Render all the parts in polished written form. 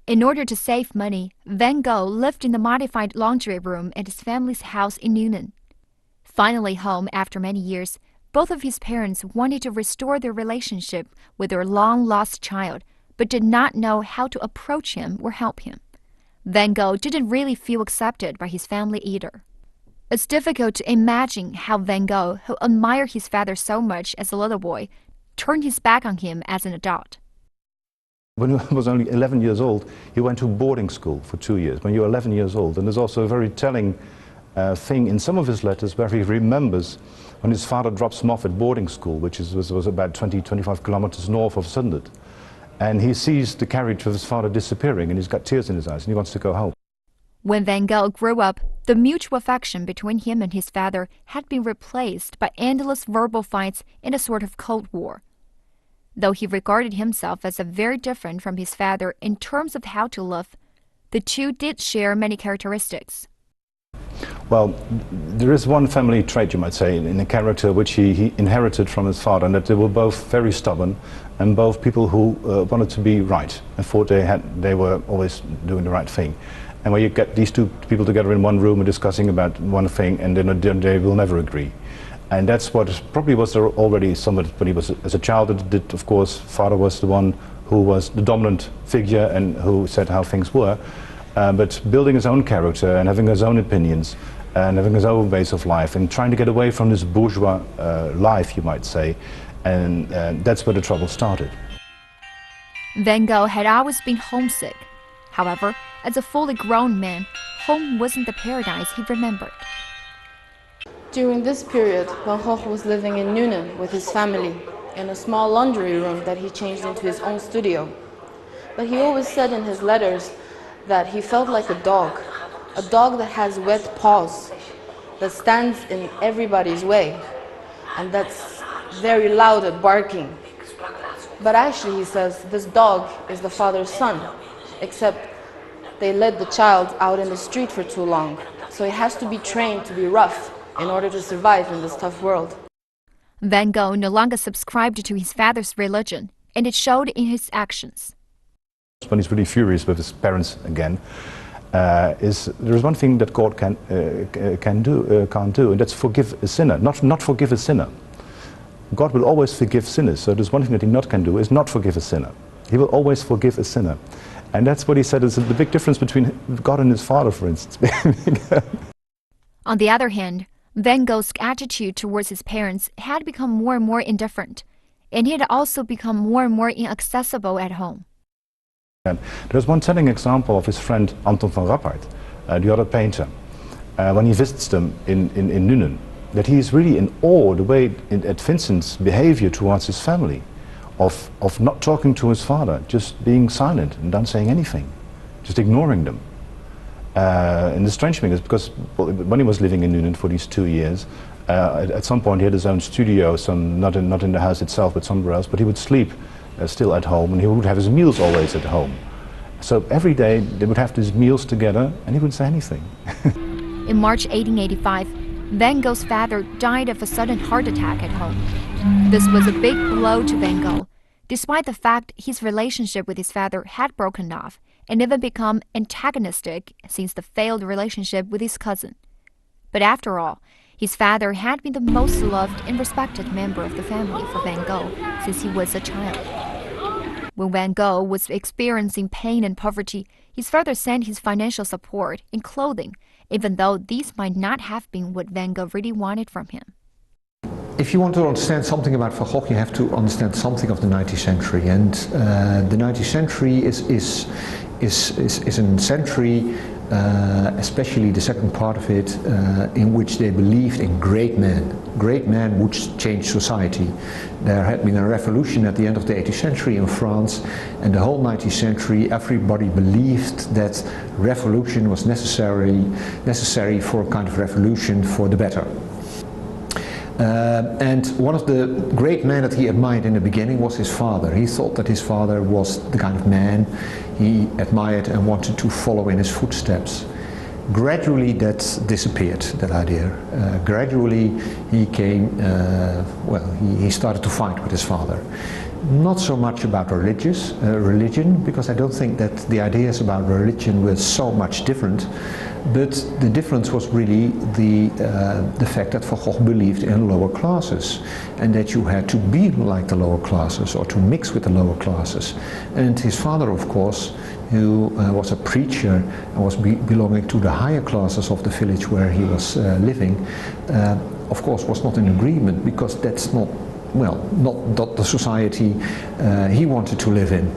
In order to save money, Van Gogh lived in the modified laundry room at his family's house in Nuenen. Finally home after many years, both of his parents wanted to restore their relationship with their long-lost child, but did not know how to approach him or help him. Van Gogh didn't really feel accepted by his family either. It's difficult to imagine how Van Gogh, who admired his father so much as a little boy, turned his back on him as an adult. When he was only 11 years old, he went to boarding school for 2 years, when you're 11 years old. And there's also a very telling thing in some of his letters where he remembers when his father drops him off at boarding school, which was about 20-25 kilometers north of Sundet. And he sees the carriage of his father disappearing, and he's got tears in his eyes, and he wants to go home. When Van Gogh grew up, the mutual affection between him and his father had been replaced by endless verbal fights in a sort of Cold War. Though he regarded himself as very different from his father in terms of how to live, the two did share many characteristics. Well, there is one family trait, you might say, in the character which he inherited from his father, and that they were both very stubborn and both people who wanted to be right and thought they were always doing the right thing. And when you get these two people together in one room and discussing about one thing, and then they will never agree. And that's what probably was there already somewhat when he was as a child. It did, of course, father was the one who was the dominant figure and who said how things were. But building his own character and having his own opinions and having his own ways of life and trying to get away from this bourgeois life, you might say, and that's where the trouble started. Van Gogh had always been homesick. However, as a fully grown man, home wasn't the paradise he remembered. During this period, Van Gogh was living in Nuenen with his family in a small laundry room that he changed into his own studio. But he always said in his letters that he felt like a dog that has wet paws, that stands in everybody's way, and that's very loud at barking. But actually, he says, this dog is the father's son, except they let the child out in the street for too long, so he has to be trained to be rough in order to survive in this tough world. Van Gogh no longer subscribed to his father's religion, and it showed in his actions. When he's really furious with his parents again, there's one thing that God can't do, and that's forgive a sinner, not forgive a sinner. God will always forgive sinners, so there's one thing that he can do is not forgive a sinner. He will always forgive a sinner. And that's what he said is the big difference between God and his father, for instance. On the other hand, Van Gogh's attitude towards his parents had become more and more indifferent, and he had also become more and more inaccessible at home. And there's one telling example of his friend Anton van Rappard, the other painter, when he visits them in Nuenen, that he is really in awe the way at Vincent's behavior towards his family, of not talking to his father, just being silent and not saying anything, just ignoring them. And the strange thing is because when he was living in Nuenen for these 2 years, at some point he had his own studio, not in the house itself but somewhere else, but he would sleep still at home, and he would have his meals always at home. So every day they would have these meals together and he wouldn't say anything. In March 1885, Van Gogh's father died of a sudden heart attack at home. This was a big blow to Van Gogh, despite the fact his relationship with his father had broken off and even become antagonistic since the failed relationship with his cousin. But after all, his father had been the most loved and respected member of the family for Van Gogh since he was a child. When Van Gogh was experiencing pain and poverty, his father sent his financial support in clothing, even though these might not have been what Van Gogh really wanted from him. If you want to understand something about Van Gogh, you have to understand something of the 19th century. And the 19th century is a century, especially the second part of it, in which they believed in great men. Great men would change society. There had been a revolution at the end of the 18th century in France, and the whole 19th century everybody believed that revolution was necessary for a kind of revolution for the better. And one of the great men that he admired in the beginning was his father. He thought that his father was the kind of man he admired and wanted to follow in his footsteps. Gradually that disappeared, that idea. Gradually he came, he started to fight with his father. Not so much about religion, because I don't think that the ideas about religion were so much different, but the difference was really the fact that Van Gogh believed in lower classes and that you had to be like the lower classes or to mix with the lower classes. And his father, of course, who was a preacher and was belonging to the higher classes of the village where he was living, of course was not in agreement, because that's not the society he wanted to live in.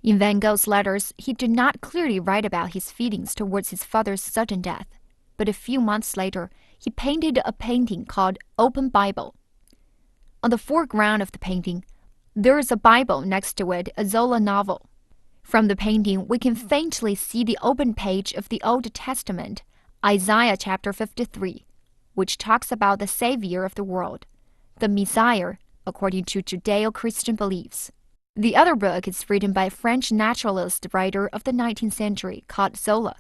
In Van Gogh's letters, he did not clearly write about his feelings towards his father's sudden death, but a few months later, he painted a painting called Open Bible. On the foreground of the painting, there is a Bible, next to it a Zola novel. From the painting, we can faintly see the open page of the Old Testament, Isaiah chapter 53, which talks about the Savior of the world, the Messiah, according to Judeo-Christian beliefs. The other book is written by a French naturalist writer of the 19th century called Zola.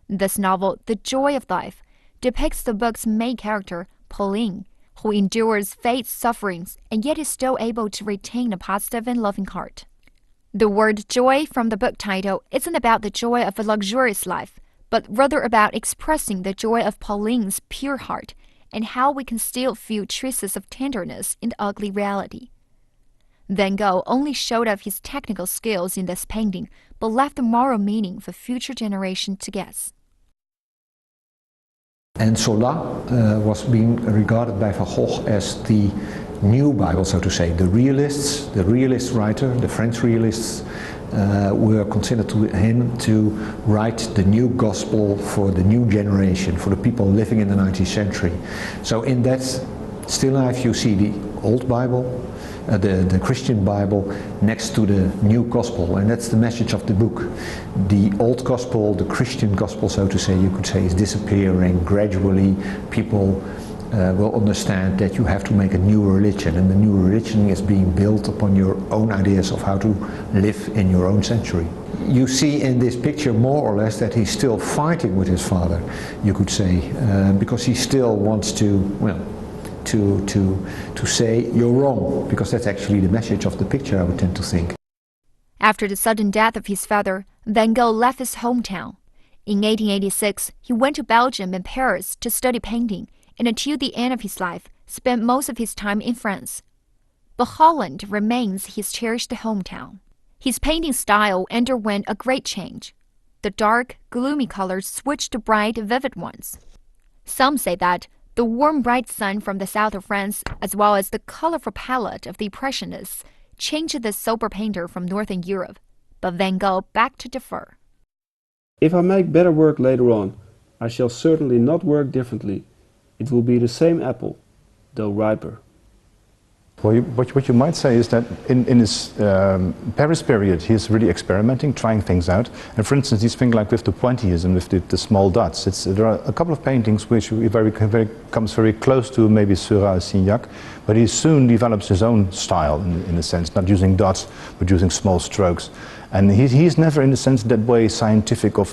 This novel, The Joy of Life, depicts the book's main character, Pauline, who endures fate's sufferings and yet is still able to retain a positive and loving heart. The word joy from the book title isn't about the joy of a luxurious life, but rather about expressing the joy of Pauline's pure heart and how we can still feel traces of tenderness in the ugly reality. Van Gogh only showed off his technical skills in this painting, but left the moral meaning for future generations to guess. And Zola was being regarded by Van Gogh as the new Bible, so to say. The realist writer, the French realists, were considered to him to write the new gospel for the new generation, for the people living in the 19th century. So in that still life you see the old Bible, the Christian Bible, next to the new gospel, and that's the message of the book. The old gospel, the Christian gospel, so to say, you could say, is disappearing gradually. People will understand that you have to make a new religion, and the new religion is being built upon your own ideas of how to live in your own century. You see in this picture more or less that he's still fighting with his father, you could say, because he still wants to say you're wrong, because that's actually the message of the picture, I would tend to think. After the sudden death of his father, Van Gogh left his hometown. In 1886, he went to Belgium and Paris to study painting, and until the end of his life, spent most of his time in France. But Holland remains his cherished hometown. His painting style underwent a great change. The dark, gloomy colors switched to bright, vivid ones. Some say that the warm, bright sun from the south of France, as well as the colorful palette of the Impressionists, changed the sober painter from Northern Europe, but Van Gogh begged to differ. If I make better work later on, I shall certainly not work differently. It will be the same apple, though riper. Well, what you might say is that in his Paris period, he's really experimenting, trying things out. And for instance, these things like with the pointillism, with the small dots, there are a couple of paintings which comes very close to maybe Seurat or Signac, but he soon develops his own style in a sense, not using dots, but using small strokes. And he's never, in a sense, that way scientific or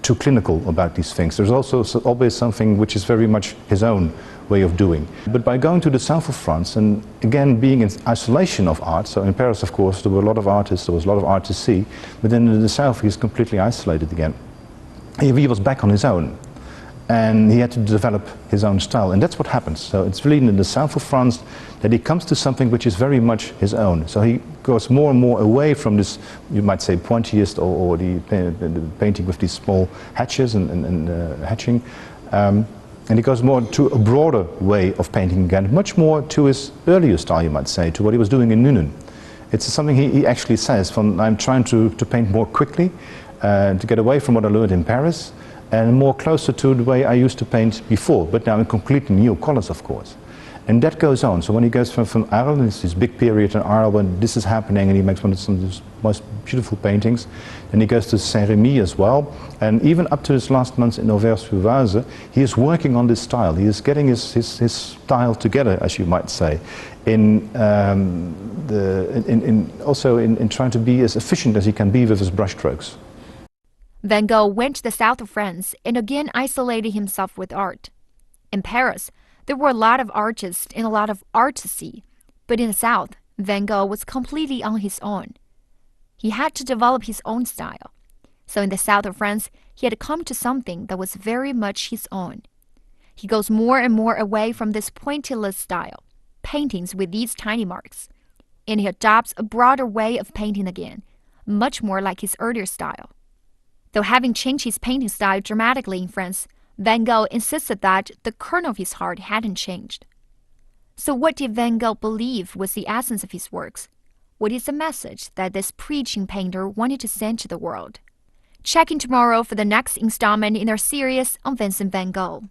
too clinical about these things. There's also always something which is very much his own way of doing. But by going to the south of France and again being in isolation of art, so in Paris of course there were a lot of artists, there was a lot of art to see, but then in the south he's completely isolated again. He was back on his own and he had to develop his own style, and that's what happens. So it's really in the south of France that he comes to something which is very much his own. So he goes more and more away from this, you might say, pointillist or the painting with these small hatches and hatching. And he goes more to a broader way of painting again, much more to his earlier style, you might say, to what he was doing in Nuenen. It's something he actually says, I'm trying to paint more quickly, to get away from what I learned in Paris, and more closer to the way I used to paint before, but now in completely new colors, of course. And that goes on. So when he goes from Arles, it's this big period in Arles when this is happening, and he makes one of some of his most beautiful paintings. And he goes to Saint-Rémy as well. And even up to his last months in Auvers-sur-Oise, he is working on this style. He is getting his style together, as you might say, also in trying to be as efficient as he can be with his brushstrokes. Van Gogh went to the south of France and again isolated himself with art. In Paris, there were a lot of artists and a lot of art to see, but in the south, Van Gogh was completely on his own. He had to develop his own style. So in the south of France, he had come to something that was very much his own. He goes more and more away from this pointillist style, paintings with these tiny marks, and he adopts a broader way of painting again, much more like his earlier style. Though having changed his painting style dramatically in France, Van Gogh insisted that the kernel of his heart hadn't changed. So what did Van Gogh believe was the essence of his works? What is the message that this preaching painter wanted to send to the world? Check in tomorrow for the next installment in our series on Vincent van Gogh.